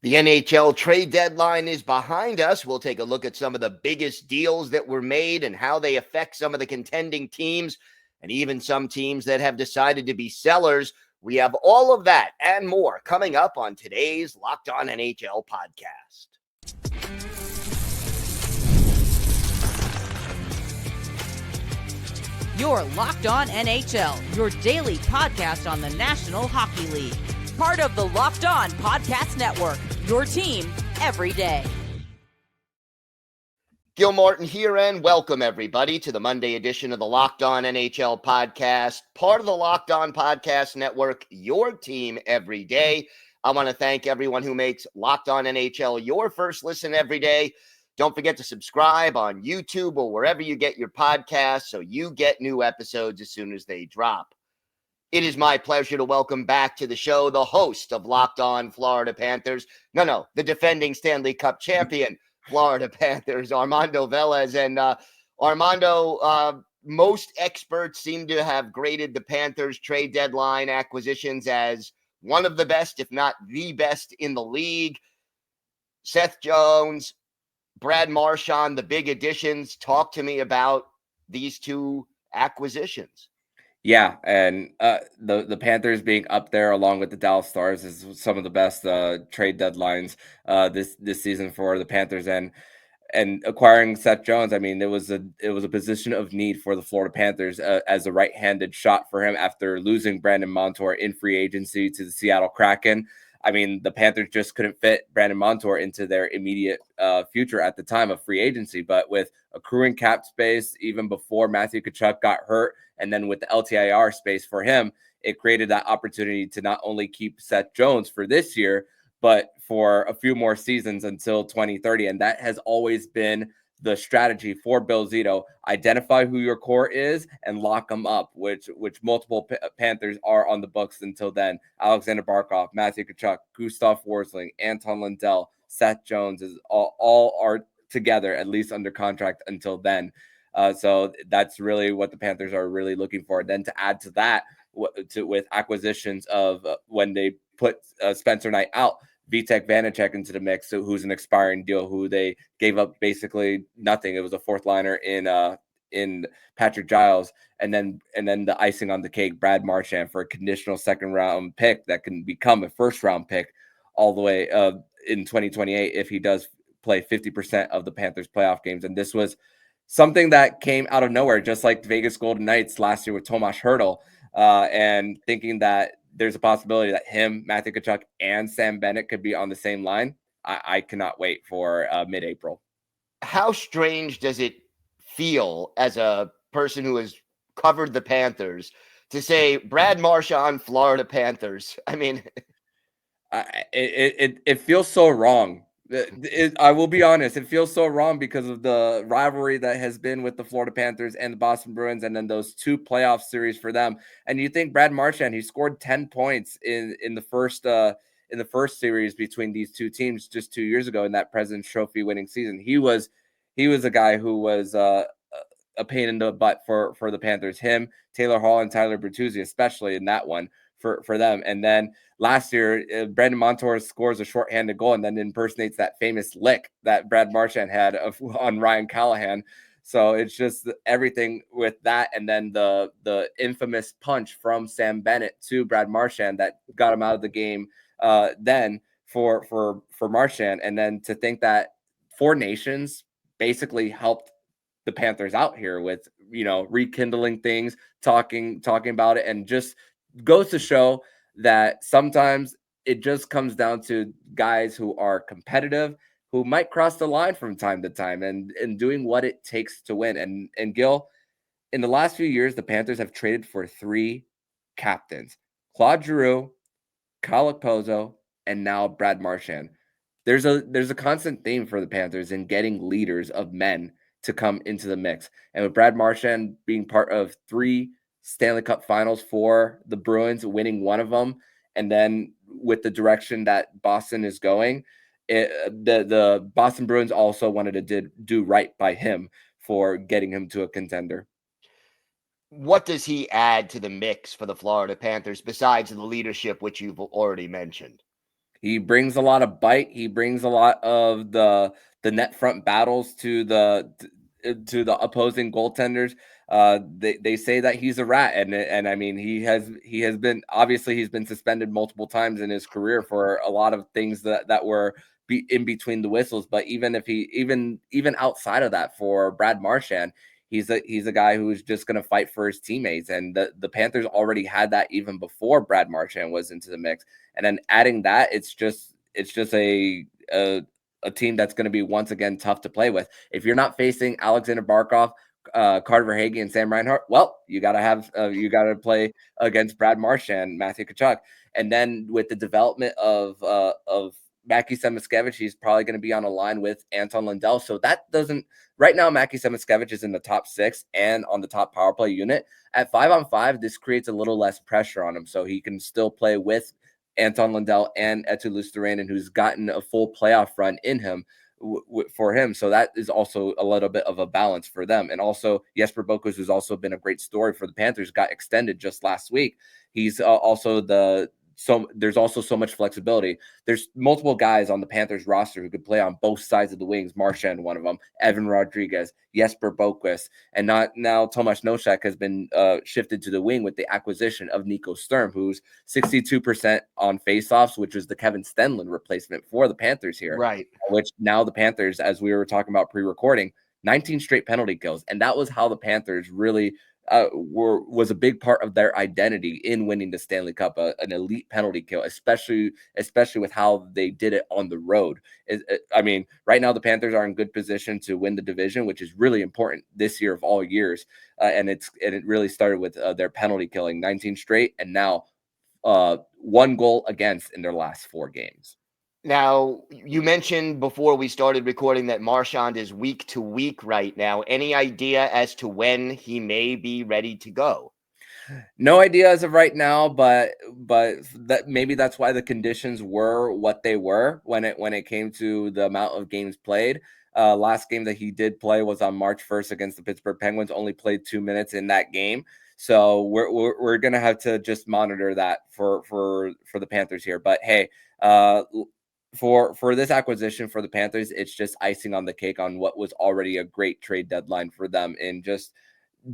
The NHL trade deadline is behind us. We'll take a look at some of the biggest deals that were made and how they affect some of the contending teams and even some teams that have decided to be sellers. We have all of that and more coming up on today's Locked On NHL podcast. You're Locked On NHL, your daily podcast on the National Hockey League. Part of the Locked On Podcast Network, your team every day. Gil Martin here, and welcome everybody to the Monday edition of the Locked On NHL podcast, part of the Locked On Podcast Network, your team every day. I want to thank everyone who makes Locked On NHL your first listen every day. Don't forget to subscribe on YouTube or wherever you get your podcasts so you get new episodes as soon as they drop. It is my pleasure to welcome back to the show the host of Locked On Florida Panthers. The defending Stanley Cup champion, Florida Panthers, Armando Velez. And Armando, most experts seem to have graded the Panthers trade deadline acquisitions as one of the best, if not the best in the league. Seth Jones, Brad Marchand, the big additions. Talk to me about these two acquisitions. Yeah, and the Panthers being up there along with the Dallas Stars is some of the best trade deadlines this season for the Panthers, and acquiring Seth Jones. I mean, it was a position of need for the Florida Panthers as a right-handed shot for him after losing Brandon Montour in free agency to the Seattle Kraken. I mean, the Panthers just couldn't fit Brandon Montour into their immediate future at the time of free agency. But with accruing cap space, even before Matthew Tkachuk got hurt, and then with the LTIR space for him, it created that opportunity to not only keep Seth Jones for this year, but for a few more seasons until 2030. And that has always been the strategy for Bill Zito: identify who your core is and lock them up, which multiple Panthers are on the books until then. Alexander Barkov, Matthew Tkachuk, Gustav Forsling, Anton Lundell, Seth Jones is all are together, at least under contract until then. So that's really what the Panthers are really looking for. Then to add to that, with acquisitions of when they put Spencer Knight out, Vitek Vanacek into the mix, so who's an expiring deal, who they gave up basically nothing. It was a fourth liner in Patrick Giles, and then the icing on the cake, Brad Marchand, for a conditional second round pick that can become a first round pick all the way in 2028 if he does play 50% of the Panthers playoff games. And this was something that came out of nowhere, just like the Vegas Golden Knights last year with Tomas Hertl, and thinking that there's a possibility that him, Matthew Tkachuk, and Sam Bennett could be on the same line. I cannot wait for mid-April. How strange does it feel as a person who has covered the Panthers to say Brad Marchand, Florida Panthers? I mean, it feels so wrong. I will be honest, it feels so wrong because of the rivalry that has been with the Florida Panthers and the Boston Bruins, and then those two playoff series for them. And you think Brad Marchand, he scored 10 points in the first series between these two teams just 2 years ago in that President's Trophy winning season. He was a guy who was a pain in the butt for the Panthers. Him, Taylor Hall, and Tyler Bertuzzi, especially in that one for them. And then last year, Brandon Montour scores a shorthanded goal and then impersonates that famous lick that Brad Marchand had on Ryan Callahan. So it's just everything with that, and then the infamous punch from Sam Bennett to Brad Marchand that got him out of the game. Then for Marchand, and then to think that Four Nations basically helped the Panthers out here with rekindling things, talking about it, and just goes to show that sometimes it just comes down to guys who are competitive, who might cross the line from time to time, and doing what it takes to win. And Gil, in the last few years, the Panthers have traded for 3 captains: Claude Giroux, Kyle Okposo, and now Brad Marchand. There's a constant theme for the Panthers in getting leaders of men to come into the mix. And with Brad Marchand being part of 3 Stanley Cup finals for the Bruins, winning one of them, and then with the direction that Boston is going, the Boston Bruins also wanted to do right by him for getting him to a contender. what does he add to the mix for the Florida Panthers besides the leadership, which you've already mentioned? He brings a lot of bite. He brings a lot of the net front battles to the opposing goaltenders. They say that he's a rat, and I mean he has been, obviously he's been suspended multiple times in his career for a lot of things that were in between the whistles. But even if he even outside of that, for Brad Marchand, he's a guy who's just going to fight for his teammates, and the Panthers already had that even before Brad Marchand was into the mix. And then adding that, it's just a team that's going to be once again tough to play with. If you're not facing Alexander Barkov, Carter Verhaeghe, and Sam Reinhart, well, you got to play against Brad Marchand, Matthew Tkachuk. And then with the development of Mackie Samoskevich, he's probably going to be on a line with Anton Lundell. So that doesn't, right now, Mackie Samoskevich is in the top 6 and on the top power play unit. At 5-on-5, this creates a little less pressure on him, so he can still play with Anton Lundell and Eetu Luostarinen, who's gotten a full playoff run in him for him. So that is also a little bit of a balance for them. And also Jesper Bokus, who's also been a great story for the Panthers, got extended just last week. He's also there's also so much flexibility. There's multiple guys on the Panthers roster who could play on both sides of the wings. Marchand, one of them, Evan Rodriguez, Jesper Boquist, and now Tomas Nosek has been shifted to the wing with the acquisition of Nico Sturm, who's 62% on faceoffs, which is the Kevin Stenlund replacement for the Panthers here. Right. Which now the Panthers, as we were talking about pre-recording, 19 straight penalty kills. And that was how the Panthers really was a big part of their identity in winning the Stanley Cup, an elite penalty kill, especially with how they did it on the road. I mean, right now the Panthers are in good position to win the division, which is really important this year of all years. And it really started with their penalty killing, 19 straight, and now 1 goal against in their last 4 games. Now, you mentioned before we started recording that Marchand is week to week right now. Any idea as to when he may be ready to go? No idea as of right now, but that maybe that's why the conditions were what they were when it came to the amount of games played. Last game that he did play was on March 1st against the Pittsburgh Penguins. Only played 2 minutes in that game. So we're gonna have to just monitor that for the Panthers here. But hey, for this acquisition for the Panthers, it's just icing on the cake on what was already a great trade deadline for them. And just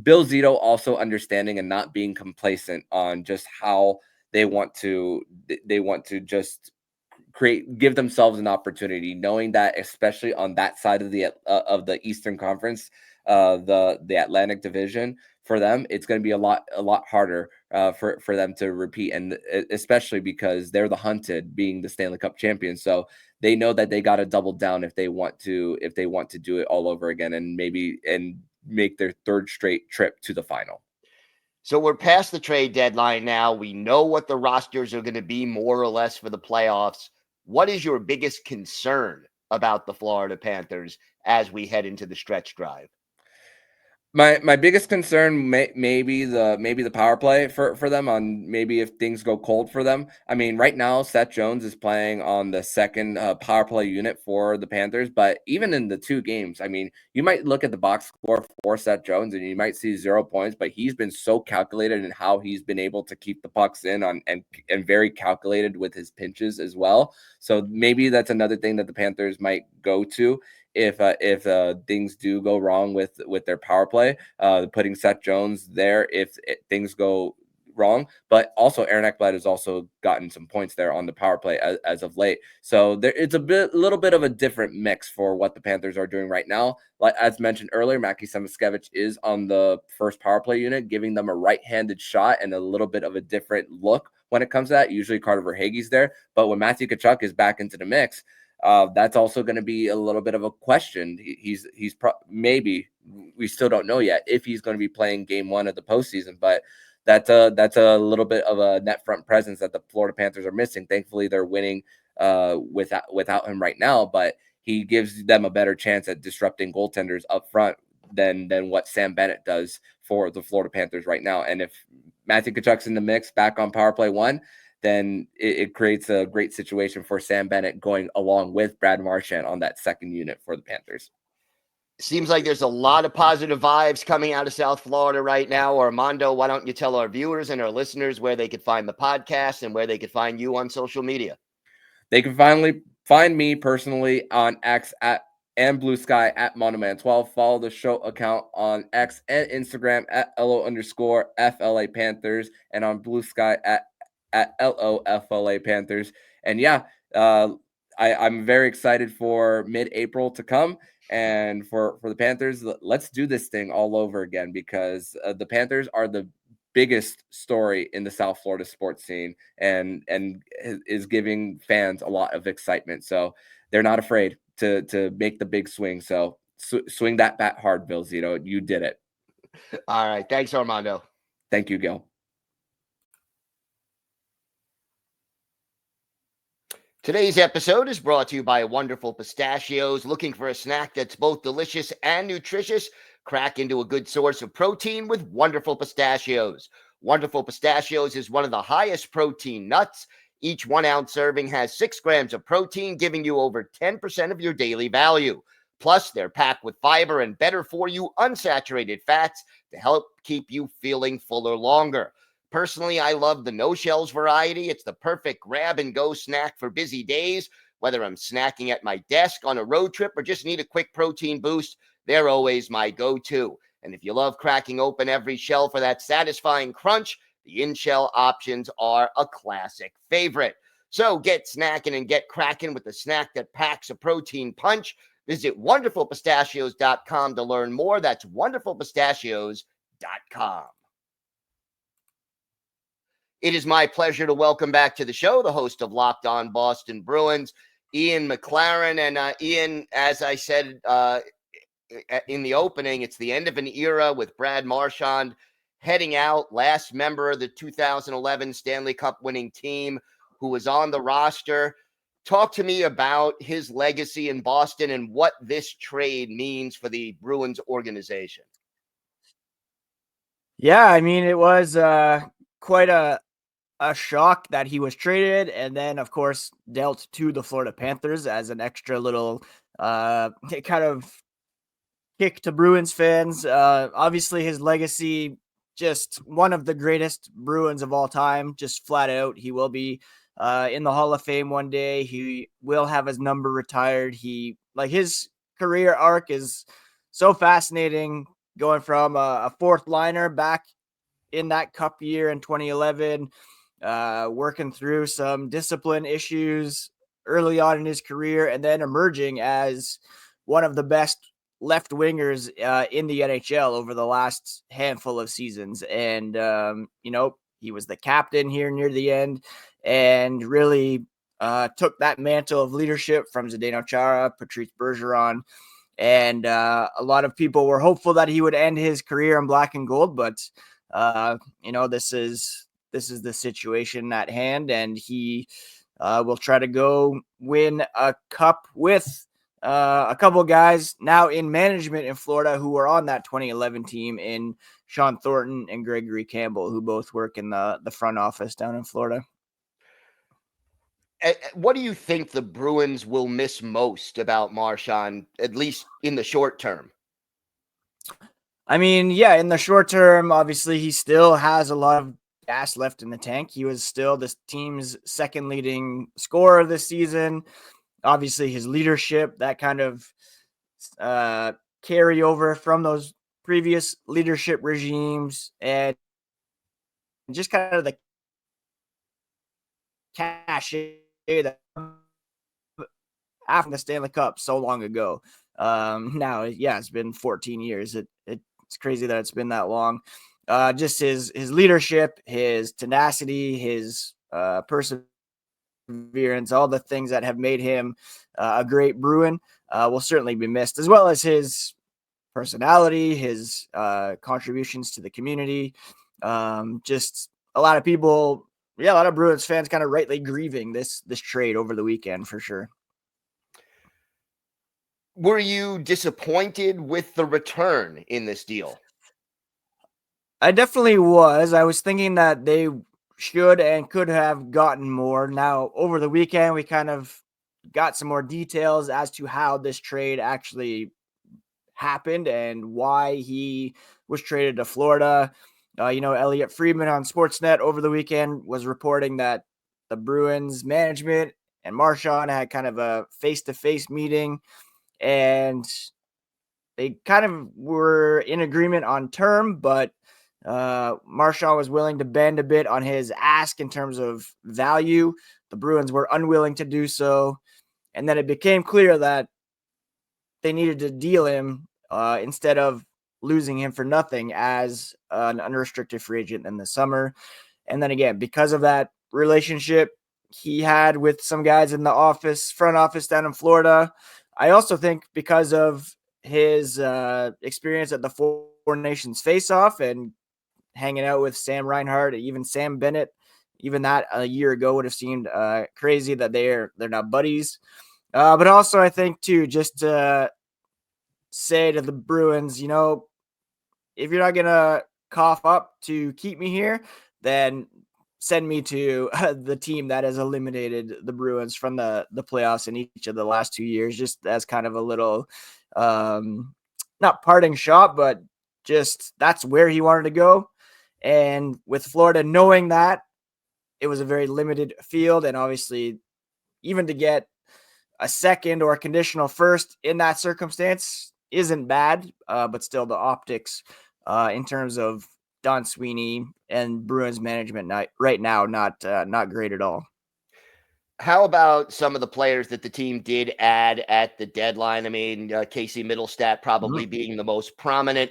Bill Zito also understanding and not being complacent on just how they want to just give themselves an opportunity, knowing that especially on that side of the Eastern Conference, the Atlantic Division, for them it's going to be a lot harder for them to repeat, and especially because they're the hunted, being the Stanley Cup champions. So they know that they got to double down if they want to do it all over again, and make their 3rd straight trip to the final. So we're past the trade deadline now. We know what the rosters are going to be more or less for the playoffs. What is your biggest concern about the Florida Panthers as we head into the stretch drive? My biggest concern may be the power play for them, on maybe if things go cold for them. I mean, right now Seth Jones is playing on the 2nd power play unit for the Panthers, but even in the 2 games, I mean, you might look at the box score for Seth Jones and you might see 0 points, but he's been so calculated in how he's been able to keep the pucks in and very calculated with his pinches as well. So maybe that's another thing that the Panthers might go to if things do go wrong with their power play, putting Seth Jones there if things go wrong. But also Aaron Ekblad has also gotten some points there on the power play as of late. So it's a little bit of a different mix for what the Panthers are doing right now. Like as mentioned earlier, Mackie Samoskevich is on the 1st power play unit, giving them a right-handed shot and a little bit of a different look when it comes to that. Usually Carter Verhaeghe's there, but when Matthew Tkachuk is back into the mix, that's also going to be a little bit of a question. He's maybe, we still don't know yet if he's going to be playing game 1 of the postseason, but that's a little bit of a net front presence that the Florida Panthers are missing. Thankfully, they're winning without him right now, but he gives them a better chance at disrupting goaltenders up front than what Sam Bennett does for the Florida Panthers right now. And if Matthew Tkachuk's in the mix back on power play 1, then it creates a great situation for Sam Bennett going along with Brad Marchand on that 2nd unit for the Panthers. Seems like there's a lot of positive vibes coming out of South Florida right now. Armando, why don't you tell our viewers and our listeners where they could find the podcast and where they could find you on social media? They can finally find me personally on X and Blue Sky at Monoman12. Follow the show account on X and Instagram at LO_FLA Panthers, and on Blue Sky at LOFLA Panthers. And yeah, I'm very excited for mid-April to come. And for the Panthers, let's do this thing all over again, because the Panthers are the biggest story in the South Florida sports scene, and is giving fans a lot of excitement. So they're not afraid to make the big swing. So swing that bat hard, Bill Zito. You did it. All right. Thanks, Armando. Thank you, Gil. Today's episode is brought to you by Wonderful Pistachios. Looking for a snack that's both delicious and nutritious? Crack into a good source of protein with Wonderful Pistachios. Wonderful Pistachios is one of the highest protein nuts. Each 1 ounce serving has 6 grams of protein, giving you over 10% of your daily value. Plus, they're packed with fiber and better for you unsaturated fats to help keep you feeling fuller longer. Personally, I love the no-shells variety. It's the perfect grab-and-go snack for busy days. Whether I'm snacking at my desk, on a road trip, or just need a quick protein boost, they're always my go-to. And if you love cracking open every shell for that satisfying crunch, the in-shell options are a classic favorite. So get snacking and get cracking with the snack that packs a protein punch. Visit wonderfulpistachios.com to learn more. That's wonderfulpistachios.com. It is my pleasure to welcome back to the show the host of Locked On Boston Bruins, Ian McLaren. And Ian, as I said in the opening, it's the end of an era with Brad Marchand heading out, last member of the 2011 Stanley Cup winning team who was on the roster. Talk to me about his legacy in Boston and what this trade means for the Bruins organization. Yeah, I mean, it was quite a shock that he was traded, and then, of course, dealt to the Florida Panthers as an extra little kind of kick to Bruins fans. Obviously, his legacy, just one of the greatest Bruins of all time, just flat out. He will be in the Hall of Fame one day. He will have his number retired. His career arc is so fascinating, going from a fourth liner back in that Cup year in 2011, working through some discipline issues early on in his career, and then emerging as one of the best left wingers in the NHL over the last handful of seasons. And, he was the captain here near the end, and really took that mantle of leadership from Zdeno Chara, Patrice Bergeron. And a lot of people were hopeful that he would end his career in black and gold, but this is the situation at hand, and he will try to go win a cup with a couple guys now in management in Florida who were on that 2011 team, in Sean Thornton and Gregory Campbell, who both work in the front office down in Florida. What do you think the Bruins will miss most about Marchand, at least in the short term? I mean, yeah, in the short term, obviously, he still has a lot of gas left in the tank. He was still this team's second leading scorer this season. Obviously, his leadership, that kind of carryover from those previous leadership regimes, and just kind of the cachet that after the Stanley Cup so long ago. Now, yeah, it's been 14 years. It's crazy that it's been that long. Just his leadership, his tenacity, his perseverance, all the things that have made him a great Bruin will certainly be missed, as well as his personality, his contributions to the community. Just a lot of people, a lot of Bruins fans kind of rightly grieving this trade over the weekend, for sure. Were you disappointed with the return in this deal? I definitely was. I was thinking that they should and could have gotten more. Now, over the weekend, we kind of got some more details as to how this trade actually happened and why he was traded to Florida. Elliot Friedman on Sportsnet over the weekend was reporting that the Bruins management and Marchand had kind of a face-to-face meeting, and they kind of were in agreement on term, but Marchand was willing to bend a bit on his ask in terms of value. The Bruins were unwilling to do so. And then it became clear that they needed to deal him instead of losing him for nothing as an unrestricted free agent in the summer. And then again, because of that relationship he had with some guys in the front office down in Florida, I also think because of his experience at the Four Nations face-off and hanging out with Sam Reinhart, even Sam Bennett, even that a year ago would have seemed crazy that they're not buddies. But also I think too, just to say to the Bruins, you know, if you're not going to cough up to keep me here, then send me to the team that has eliminated the Bruins from the playoffs in each of the last 2 years, just as kind of a little, not parting shot, but just that's where he wanted to go. And with Florida knowing that, it was a very limited field. And obviously, even to get a second or a conditional first in that circumstance isn't bad, but still the optics in terms of Don Sweeney and Bruins management right now, not great at all. How about some of the players that the team did add at the deadline? I mean, Casey Middlestat probably being the most prominent.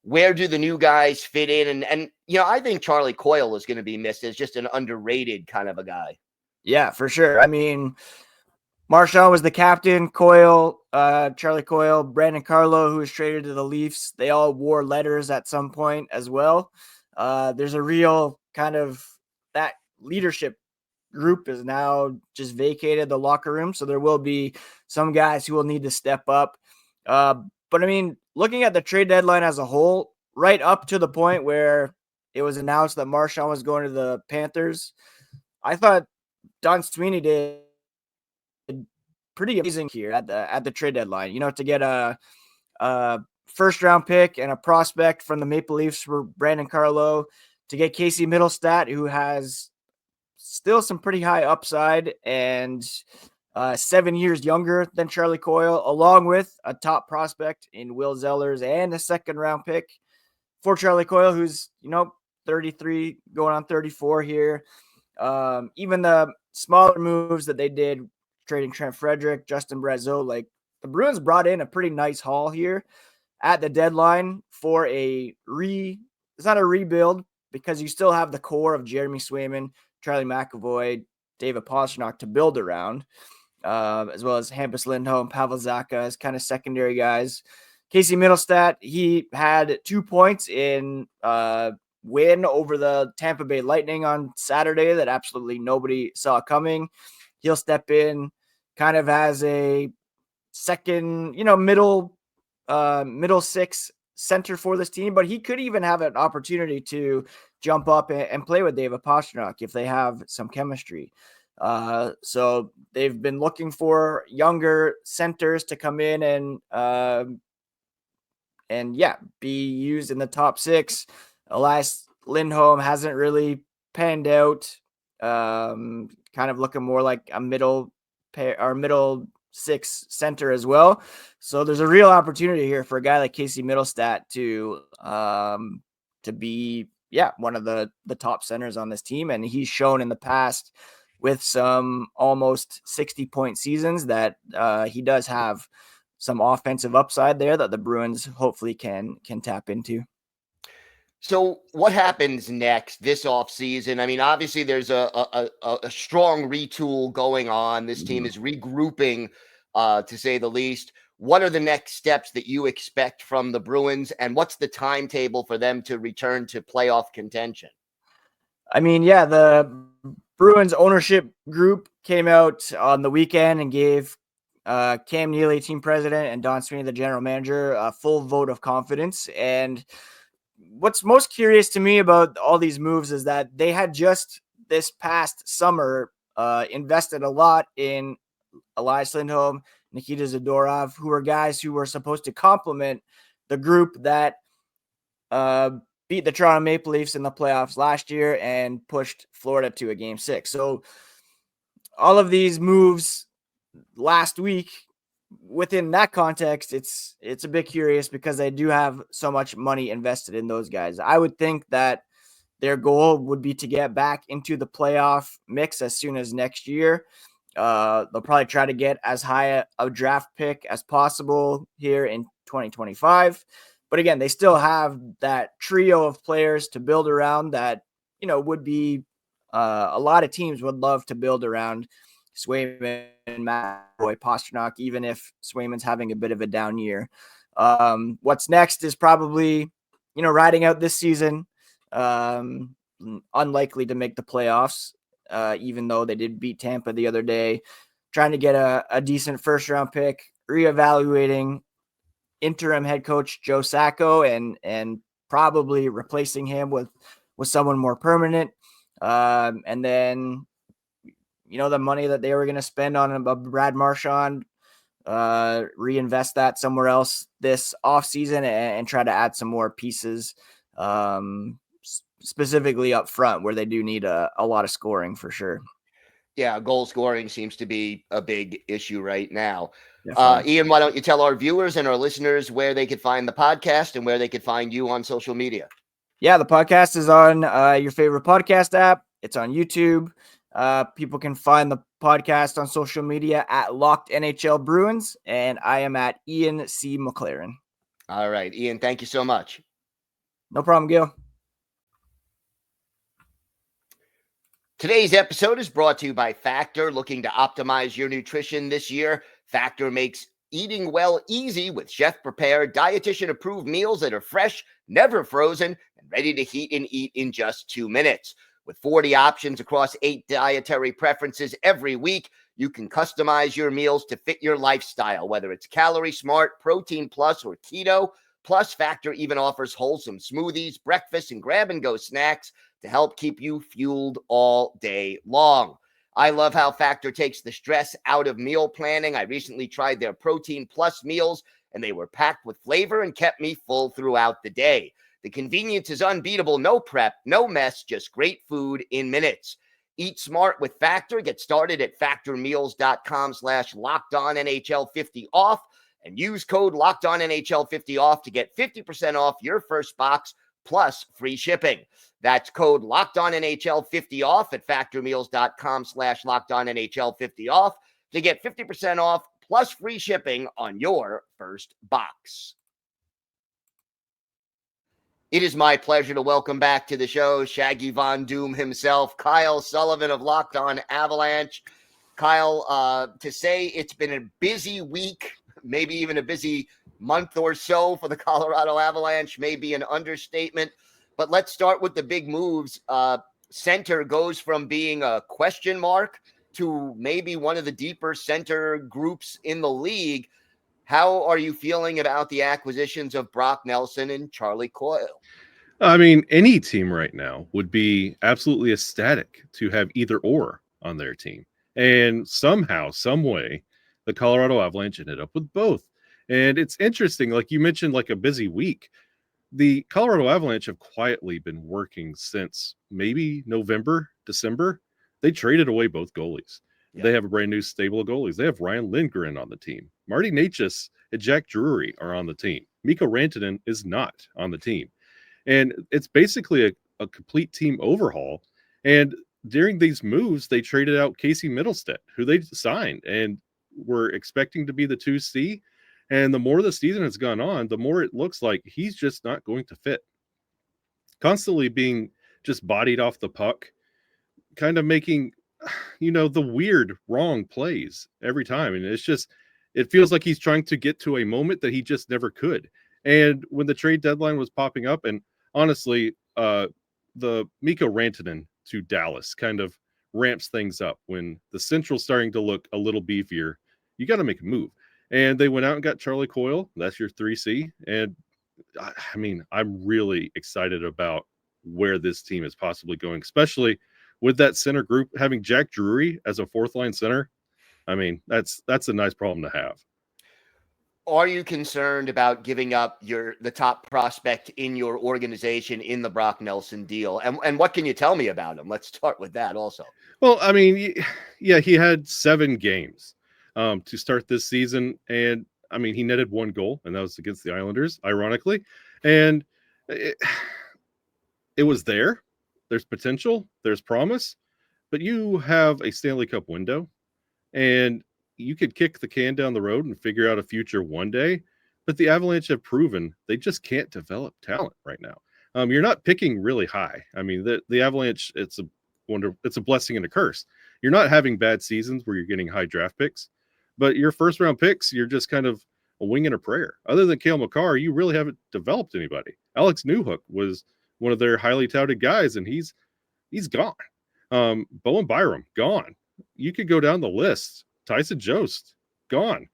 Where do the new guys fit in? And you know, I think Charlie Coyle is going to be missed as just an underrated kind of a guy. Yeah, for sure. I mean, Marchand was the captain, Coyle, Charlie Coyle, Brandon Carlo, who was traded to the Leafs. They all wore letters at some point as well. There's a real kind of that leadership group is now just vacated the locker room. So there will be some guys who will need to step up. But I mean, looking at the trade deadline as a whole, right up to the point where it was announced that Marchand was going to the Panthers, I thought Don Sweeney did pretty amazing here at the trade deadline. You know, to get a first round pick and a prospect from the Maple Leafs for Brandon Carlo, to get Casey Middlestat, who has still some pretty high upside and 7 years younger than Charlie Coyle, along with a top prospect in Will Zellers and a second round pick for Charlie Coyle, who's, you know, 33 going on 34 here. Even the smaller moves that they did, trading Trent Frederick, Justin Brazeau, like the Bruins brought in a pretty nice haul here at the deadline for it's not a rebuild because you still have the core of Jeremy Swayman, Charlie McAvoy, David Pastrnak to build around, as well as Hampus Lindholm, Pavel Zacha as kind of secondary guys. Casey Middlestat, he had 2 points in win over the Tampa Bay Lightning on Saturday that absolutely nobody saw coming. He'll step in kind of as a second, you know, middle six center for this team, but he could even have an opportunity to jump up and play with David Pastrnak if they have some chemistry. So they've been looking for younger centers to come in and be used in the top six. Elias Lindholm hasn't really panned out. Kind of looking more like a middle six center as well. So there's a real opportunity here for a guy like Casey Middlestat to be one of the top centers on this team. And he's shown in the past with some almost 60-point seasons that he does have some offensive upside there that the Bruins hopefully can tap into. So what happens next this offseason? I mean, obviously there's a strong retool going on. This team is regrouping, to say the least. What are the next steps that you expect from the Bruins, and what's the timetable for them to return to playoff contention? I mean, the Bruins ownership group came out on the weekend and gave Cam Neely, team president, and Don Sweeney, the general manager, a full vote of confidence. And what's most curious to me about all these moves is that they had just this past summer invested a lot in Elias Lindholm, Nikita Zadorov, who are guys who were supposed to complement the group that beat the Toronto Maple Leafs in the playoffs last year and pushed Florida to a game 6. So all of these moves last week, within that context, it's a bit curious because they do have so much money invested in those guys. I would think that their goal would be to get back into the playoff mix as soon as next year. They'll probably try to get as high a draft pick as possible here in 2025. But again, they still have that trio of players to build around that, would be a lot of teams would love to build around Swayman, McAvoy, Pastrnak, even if Swayman's having a bit of a down year. What's next is probably, riding out this season. Unlikely to make the playoffs, even though they did beat Tampa the other day. Trying to get a decent first-round pick, reevaluating interim head coach Joe Sacco and probably replacing him with someone more permanent. And then, the money that they were going to spend on Brad Marchand, reinvest that somewhere else this offseason and try to add some more pieces, specifically up front where they do need a lot of scoring for sure. Yeah, goal scoring seems to be a big issue right now. Definitely. Ian, why don't you tell our viewers and our listeners where they could find the podcast and where they could find you on social media? Yeah, the podcast is on your favorite podcast app. It's on YouTube. People can find the podcast on social media at Locked NHL Bruins, and I am at Ian C. McLaren. All right, Ian, thank you so much. No problem, Gil. Today's episode is brought to you by Factor. Looking to optimize your nutrition this year? Factor makes eating well easy with chef-prepared, dietitian-approved meals that are fresh, never frozen, and ready to heat and eat in just 2 minutes. With 40 options across 8 dietary preferences every week, you can customize your meals to fit your lifestyle, whether it's Calorie Smart, Protein Plus, or Keto. Plus, Factor even offers wholesome smoothies, breakfast, and grab-and-go snacks to help keep you fueled all day long. I love how Factor takes the stress out of meal planning. I recently tried their Protein Plus meals, and they were packed with flavor and kept me full throughout the day. The convenience is unbeatable. No prep, no mess, just great food in minutes. Eat smart with Factor. Get started at factormeals.com/LockedOnNHL50off and use code LockedOnNHL50off to get 50% off your first box plus free shipping. That's code LockedOnNHL50off at factormeals.com/LockedOnNHL50off to get 50% off plus free shipping on your first box. It is my pleasure to welcome back to the show Shaggy Von Doom himself, Kyle Sullivan of Locked On Avalanche. Kyle, to say it's been a busy week, maybe even a busy month or so for the Colorado Avalanche may be an understatement. But let's start with the big moves. Center goes from being a question mark to maybe one of the deeper center groups in the league. How are you feeling about the acquisitions of Brock Nelson and Charlie Coyle? I mean, any team right now would be absolutely ecstatic to have either or on their team. And somehow, some way, the Colorado Avalanche ended up with both. And it's interesting, like you mentioned, like a busy week. The Colorado Avalanche have quietly been working since maybe November, December. They traded away both goalies. Yeah. They have a brand new stable of goalies. They have Ryan Lindgren on the team. Marty Necas and Jack Drury are on the team. Mikko Rantanen is not on the team. And it's basically a complete team overhaul. And during these moves, they traded out Casey Middlestead, who they signed and were expecting to be the 2C. And the more the season has gone on, the more it looks like he's just not going to fit. Constantly being just bodied off the puck, kind of making, the weird, wrong plays every time. And it feels like he's trying to get to a moment that he just never could. And when the trade deadline was popping up, and honestly, the Mikko Rantanen to Dallas kind of ramps things up. When the Central's starting to look a little beefier, you got to make a move. And they went out and got Charlie Coyle. That's your 3C. And I mean, I'm really excited about where this team is possibly going, especially with that center group having Jack Drury as a fourth line center. I mean, that's a nice problem to have. Are you concerned about giving up the top prospect in your organization in the Brock Nelson deal? And what can you tell me about him? Let's start with that also. Well, I mean, yeah, he had 7 games to start this season, and I mean, he netted 1 goal, and that was against the Islanders, ironically, and it, it was there. There's potential, there's promise, but you have a Stanley Cup window, and you could kick the can down the road and figure out a future one day. But the Avalanche have proven they just can't develop talent right now. You're not picking really high. I mean, the Avalanche, it's a blessing and a curse. You're not having bad seasons where you're getting high draft picks, but your first round picks, you're just kind of a wing and a prayer. Other than Cale Makar, you really haven't developed anybody. Alex Newhook was one of their highly touted guys, and he's gone. Bowen Byram, gone. You could go down the list. Tyson Jost, gone.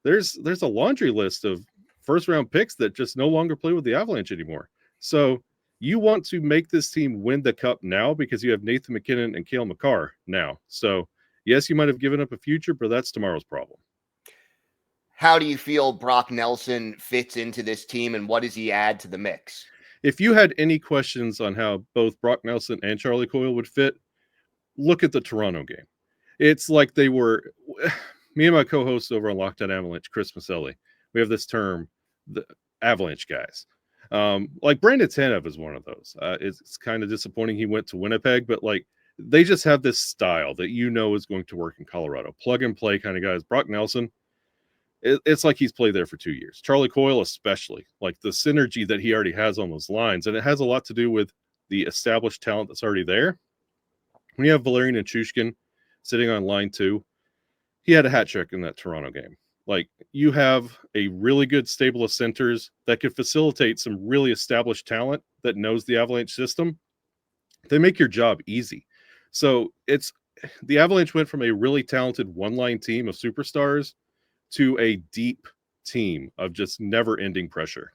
There's a laundry list of first round picks that just no longer play with the Avalanche anymore. So you want to make this team win the cup now because you have Nathan McKinnon and Cale Makar now. So yes, you might have given up a future, but that's tomorrow's problem. How do you feel Brock Nelson fits into this team, and what does he add to the mix? If you had any questions on how both Brock Nelson and Charlie Coyle would fit, look at the Toronto game. It's like they were, me and my co-host over on Locked On Avalanche, Chris Maselli, we have this term, the Avalanche guys. Like Brandon Tanev is one of those. It's kind of disappointing he went to Winnipeg, but like they just have this style that you know is going to work in Colorado. Plug and play kind of guys. Brock Nelson, it's like he's played there for 2 years. Charlie Coyle especially, like the synergy that he already has on those lines. And it has a lot to do with the established talent that's already there. When you have Valerian Nichushkin sitting on line 2, he had a hat trick in that Toronto game. Like, you have a really good stable of centers that could facilitate some really established talent that knows the Avalanche system. They make your job easy. So it's the Avalanche went from a really talented one-line team of superstars to a deep team of just never-ending pressure.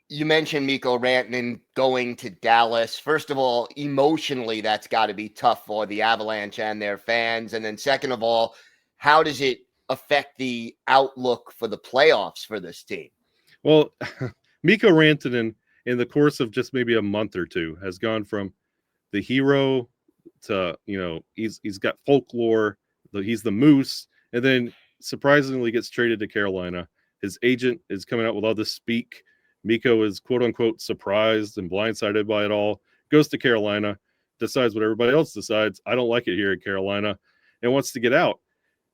You mentioned Mikko Rantanen going to Dallas. First of all, emotionally, that's got to be tough for the Avalanche and their fans. And then second of all, how does it affect the outlook for the playoffs for this team? Well, Mikko Rantanen, in the course of just maybe a month or two, has gone from the hero to, he's got folklore, he's the moose, and then surprisingly gets traded to Carolina. His agent is coming out with all this speak. Mikko is quote unquote surprised and blindsided by it all, goes to Carolina, decides what everybody else decides. I don't like it here in Carolina and wants to get out.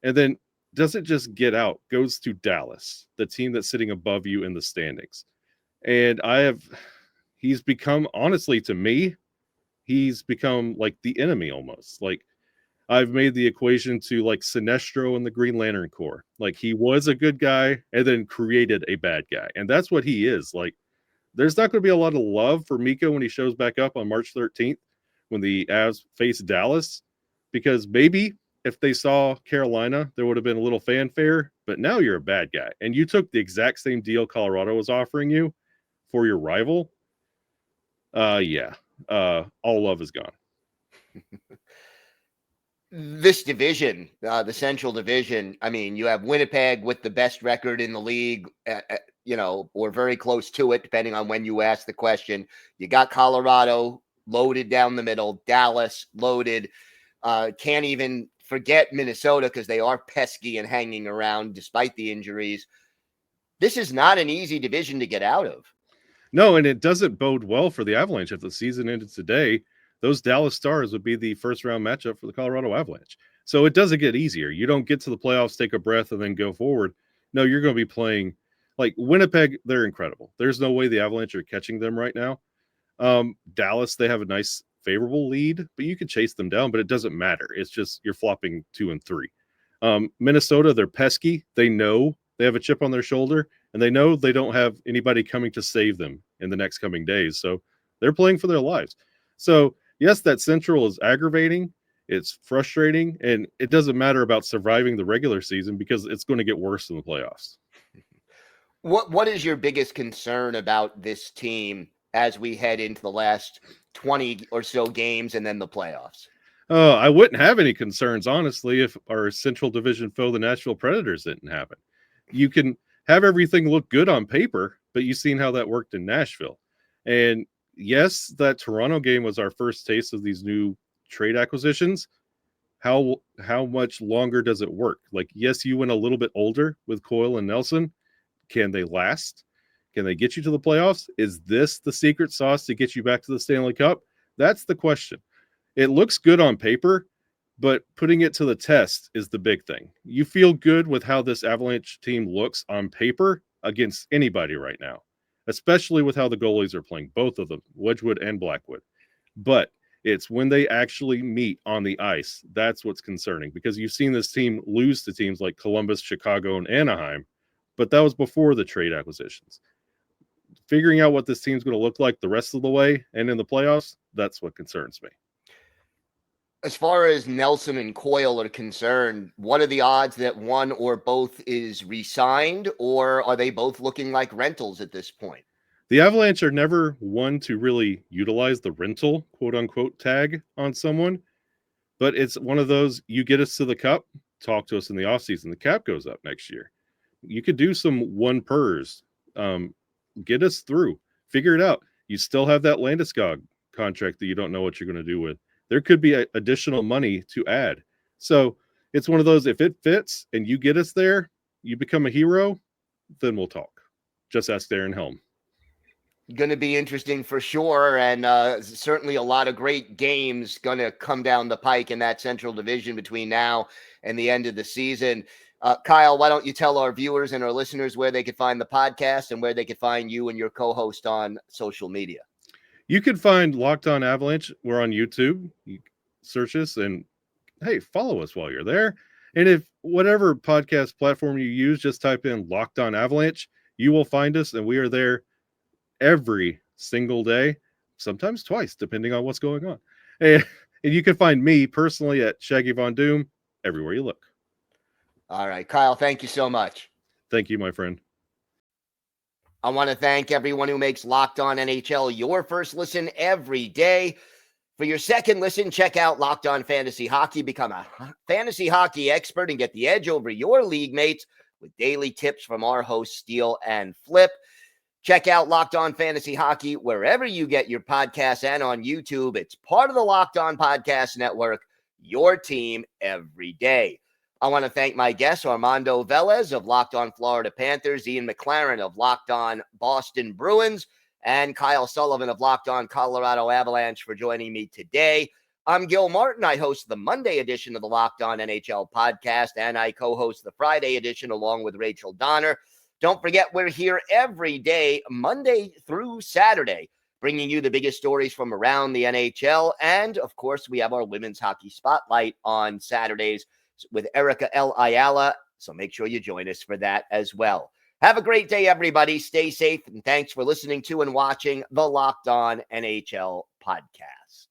And then doesn't just get out, goes to Dallas, the team that's sitting above you in the standings. And he's become, honestly, to me, he's become like the enemy almost. Like, I've made the equation to like Sinestro in the Green Lantern Corps. Like, he was a good guy and then created a bad guy. And that's what he is. Like, there's not going to be a lot of love for Mikko when he shows back up on March 13th when the Avs face Dallas, because maybe if they saw Carolina, there would have been a little fanfare, but now you're a bad guy. And you took the exact same deal Colorado was offering you for your rival. All love is gone. This division, the Central Division, I mean, you have Winnipeg with the best record in the league, or very close to it, depending on when you ask the question. You got Colorado loaded down the middle, Dallas loaded. Can't even forget Minnesota because they are pesky and hanging around despite the injuries. This is not an easy division to get out of. No, and it doesn't bode well for the Avalanche. If the season ended today, those Dallas Stars would be the first round matchup for the Colorado Avalanche. So it doesn't get easier. You don't get to the playoffs, take a breath, and then go forward. No, you're going to be playing like Winnipeg. They're incredible. There's no way the Avalanche are catching them right now. Dallas, they have a nice favorable lead, but you can chase them down, but it doesn't matter. It's just you're flopping 2 and 3. Minnesota, they're pesky. They know they have a chip on their shoulder, and they know they don't have anybody coming to save them in the next coming days. So they're playing for their lives. So yes, that Central is aggravating. It's frustrating, and it doesn't matter about surviving the regular season because it's going to get worse in the playoffs. What is your biggest concern about this team as we head into the last 20 or so games and then the playoffs? I wouldn't have any concerns, honestly, if our Central Division foe, the Nashville Predators, didn't happen. You can have everything look good on paper, but you've seen how that worked in Nashville. And yes, that Toronto game was our first taste of these new trade acquisitions, how much longer does it work? Like, yes, you went a little bit older with Coyle and Nelson. Can they last? Can they get you to the playoffs? Is this the secret sauce to get you back to the Stanley Cup? That's the question. It looks good on paper, but putting it to the test is the big thing. You feel good with how this Avalanche team looks on paper against anybody right now, especially with how the goalies are playing, both of them, Wedgwood and Blackwood. But it's when they actually meet on the ice, that's what's concerning, because you've seen this team lose to teams like Columbus, Chicago, and Anaheim, but that was before the trade acquisitions. Figuring out what this team's going to look like the rest of the way and in the playoffs, that's what concerns me. As far as Nelson and Coyle are concerned, what are the odds that one or both is re-signed, or are they both looking like rentals at this point? The Avalanche are never one to really utilize the rental, quote unquote, tag on someone, but it's one of those, you get us to the cup, talk to us in the offseason. The cap goes up next year. You could do some one pers, get us through, figure it out. You still have that Landeskog contract that you don't know what you're going to do with. There could be additional money to add. So it's one of those, if it fits and you get us there, you become a hero, then we'll talk. Just ask Darren Helm. Going to be interesting for sure, and certainly a lot of great games going to come down the pike in that Central Division between now and the end of the season. Kyle, why don't you tell our viewers and our listeners where they could find the podcast and where they could find you and your co-host on social media? You could find Locked On Avalanche. We're on YouTube. You search us and, hey, follow us while you're there. And if whatever podcast platform you use, just type in Locked On Avalanche, you will find us, and we are there every single day, sometimes twice, depending on what's going on. And you can find me personally at Shaggy Von Doom everywhere you look. All right, Kyle, thank you so much. Thank you, my friend. I want to thank everyone who makes Locked On NHL your first listen every day. For your second listen, check out Locked On Fantasy Hockey. Become a fantasy hockey expert and get the edge over your league mates with daily tips from our hosts, Steele and Flip. Check out Locked On Fantasy Hockey wherever you get your podcasts and on YouTube. It's part of the Locked On Podcast Network, your team every day. I want to thank my guests, Armando Velez of Locked On Florida Panthers, Ian McLaren of Locked On Boston Bruins, and Kyle Sullivan of Locked On Colorado Avalanche for joining me today. I'm Gil Martin. I host the Monday edition of the Locked On NHL podcast, and I co-host the Friday edition along with Rachel Donner. Don't forget, we're here every day, Monday through Saturday, bringing you the biggest stories from around the NHL. And, of course, we have our Women's Hockey Spotlight on Saturdays with Erica L. Ayala, so make sure you join us for that as well. Have a great day, everybody. Stay safe, and thanks for listening to and watching the Locked On NHL podcast.